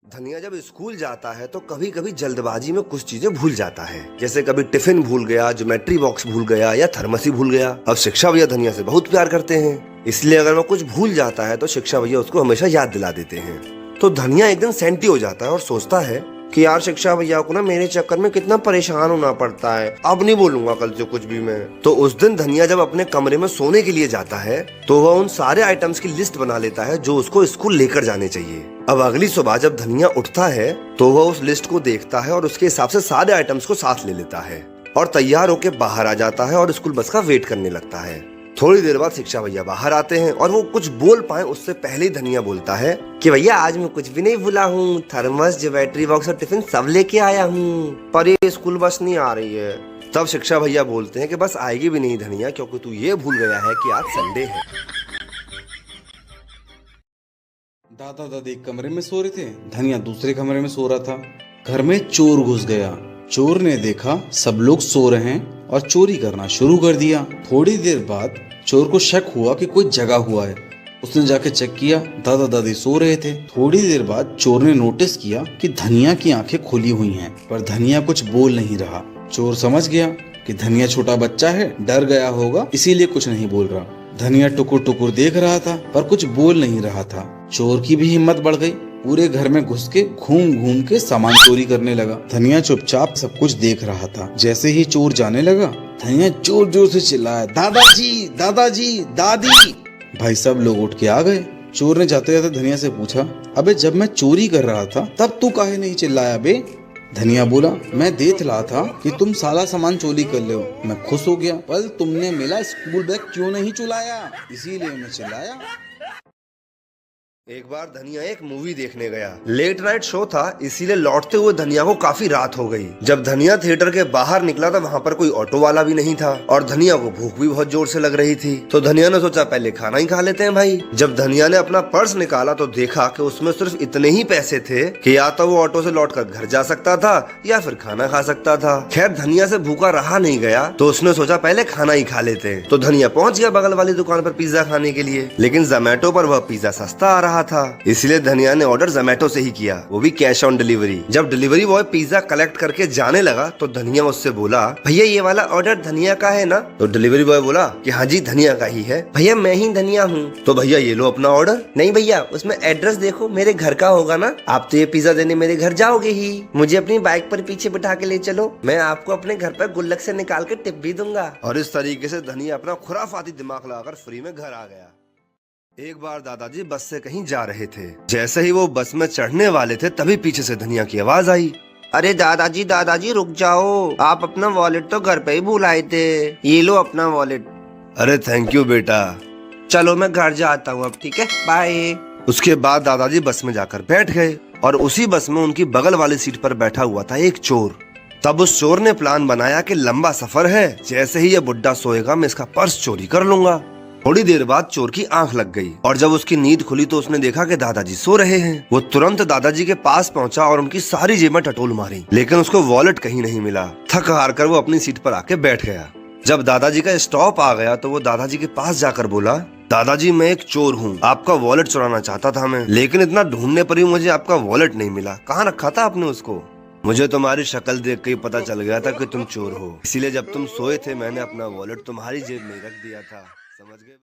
धनिया जब स्कूल जाता है तो कभी कभी जल्दबाजी में कुछ चीजें भूल जाता है। जैसे कभी टिफिन भूल गया, ज्योमेट्री बॉक्स भूल गया या थर्मस ही भूल गया। अब शिक्षा भैया धनिया से बहुत प्यार करते हैं, इसलिए अगर वो कुछ भूल जाता है तो शिक्षा भैया उसको हमेशा याद दिला देते हैं। तो धनिया एक दिन सेंटी हो जाता है और सोचता है कि यार शिक्षा भैया को ना मेरे चक्कर में कितना परेशान होना पड़ता है, अब नहीं बोलूंगा कल से कुछ भी मैं। तो उस दिन धनिया जब अपने कमरे में सोने के लिए जाता है तो वह उन सारे आइटम्स की लिस्ट बना लेता है जो उसको स्कूल लेकर जाने चाहिए। अब अगली सुबह जब धनिया उठता है तो वह उस लिस्ट को देखता है और उसके हिसाब से सारे आइटम्स को साथ ले लेता है और तैयार होकर बाहर आ जाता है और स्कूल बस का वेट करने लगता है। थोड़ी देर बाद शिक्षा भैया बाहर आते हैं और वो कुछ बोल पाए उससे पहले ही धनिया बोलता है कि भैया आज मैं कुछ भी नहीं भूला हूँ, थर्मस, ज्योमेट्री बॉक्स और टिफिन सब लेके आया हूँ, पर ये स्कूल बस नहीं आ रही है। तब शिक्षा भैया बोलते हैं कि बस आएगी भी नहीं धनिया, क्योंकि तू ये भूल गया है कि आज संडे है। दादा दादी एक कमरे में सो रहे थे, धनिया दूसरे कमरे में सो रहा था। घर में चोर घुस गया। चोर ने देखा सब लोग सो रहे हैं और चोरी करना शुरू कर दिया। थोड़ी देर बाद चोर को शक हुआ कि कोई जगा हुआ है। उसने जाके चेक किया, दादा दादी सो रहे थे। थोड़ी देर बाद चोर ने नोटिस किया कि धनिया की आंखें खुली हुई हैं, पर धनिया कुछ बोल नहीं रहा। चोर समझ गया कि धनिया छोटा बच्चा है, डर गया होगा, इसीलिए कुछ नहीं बोल रहा। धनिया टुकुर टुकुर देख रहा था पर कुछ बोल नहीं रहा था। चोर की भी हिम्मत बढ़ गई, पूरे घर में घुस के घूम घूम के सामान चोरी करने लगा। धनिया चुपचाप सब कुछ देख रहा था। जैसे ही चोर जाने लगा, धनिया जोर जोर से चिल्लाया, दादाजी दादाजी दादी। भाई सब लोग उठ के आ गए। चोर ने जाते जाते धनिया से पूछा, अबे जब मैं चोरी कर रहा था तब तू काहे नहीं चिल्लाया बे? धनिया बोला, मैं देख रहा था कि तुम सारा सामान चोरी कर ले हो, मैं खुश हो गया, पर तुमने मेरा स्कूल बैग क्यों नहीं चुराया, इसीलिए मैं चिल्लाया। एक बार धनिया एक मूवी देखने गया। लेट नाइट शो था, इसीलिए लौटते हुए धनिया को काफी रात हो गई। जब धनिया थिएटर के बाहर निकला तो वहाँ पर कोई ऑटो वाला भी नहीं था और धनिया को भूख भी बहुत जोर से लग रही थी। तो धनिया ने सोचा पहले खाना ही खा लेते हैं भाई। जब धनिया ने अपना पर्स निकाला तो देखा कि उसमें सिर्फ इतने ही पैसे थे कि या तो वो ऑटो से लौटकर घर जा सकता था या फिर खाना खा सकता था। खैर धनिया से भूखा रहा नहीं गया तो उसने सोचा पहले खाना ही खा लेते हैं। तो धनिया पहुंच गया बगल वाली दुकान पर पिज्जा खाने के लिए, लेकिन जोमेटो पर वह पिज्जा सस्ता आ रहा था, इसलिए धनिया ने ऑर्डर जोमेटो से ही किया, वो भी कैश ऑन डिलीवरी। जब डिलीवरी बॉय पिज्जा कलेक्ट करके जाने लगा तो धनिया उससे बोला, भैया ये वाला ऑर्डर धनिया का है ना? तो डिलीवरी बॉय बोला कि हाँ जी धनिया का ही है। भैया मैं ही धनिया हूँ। तो भैया ये लो अपना ऑर्डर। नहीं भैया उसमें एड्रेस देखो, मेरे घर का होगा ना, आप तो ये पिज्जा देने मेरे घर जाओगे ही, मुझे अपनी बाइक पर पीछे बिठा के ले चलो, मैं आपको अपने घर पर गुल्लक से निकाल के टिप भी दूंगा। और इस तरीके से धनिया अपना खुराफाती दिमाग लगाकर फ्री में घर आ गया। एक बार दादाजी बस से कहीं जा रहे थे। जैसे ही वो बस में चढ़ने वाले थे तभी पीछे से धनिया की आवाज आई, अरे दादाजी दादाजी रुक जाओ, आप अपना वॉलेट तो घर पे ही भूल आए थे, ये लो अपना वॉलेट। अरे थैंक यू बेटा, चलो मैं घर जाता हूँ अब, ठीक है बाय। उसके बाद दादाजी बस में जाकर बैठ गए और उसी बस में उनकी बगल वाली सीट पर बैठा हुआ था एक चोर। तब उस चोर ने प्लान बनाया कि लंबा सफर है, जैसे ही ये बुड्ढा सोएगा मैं इसका पर्स चोरी कर लूंगा। थोड़ी देर बाद चोर की आंख लग गई और जब उसकी नींद खुली तो उसने देखा कि दादाजी सो रहे हैं। वो तुरंत दादाजी के पास पहुंचा और उनकी सारी जेबें टटोल मारी, लेकिन उसको वॉलेट कहीं नहीं मिला। थक हार कर वो अपनी सीट पर आके बैठ गया। जब दादाजी का स्टॉप आ गया तो वो दादाजी के पास जाकर बोला, दादाजी मैं एक चोर हूँ, आपका वॉलेट चुराना चाहता था मैं, लेकिन इतना ढूंढने पर भी मुझे आपका वॉलेट नहीं मिला, कहाँ रखा था आपने उसको? मुझे तुम्हारी शक्ल देख के ही पता चल गया था कि तुम चोर हो, इसीलिए जब तुम सोए थे मैंने अपना वॉलेट तुम्हारी जेब में रख दिया था, समझ गए?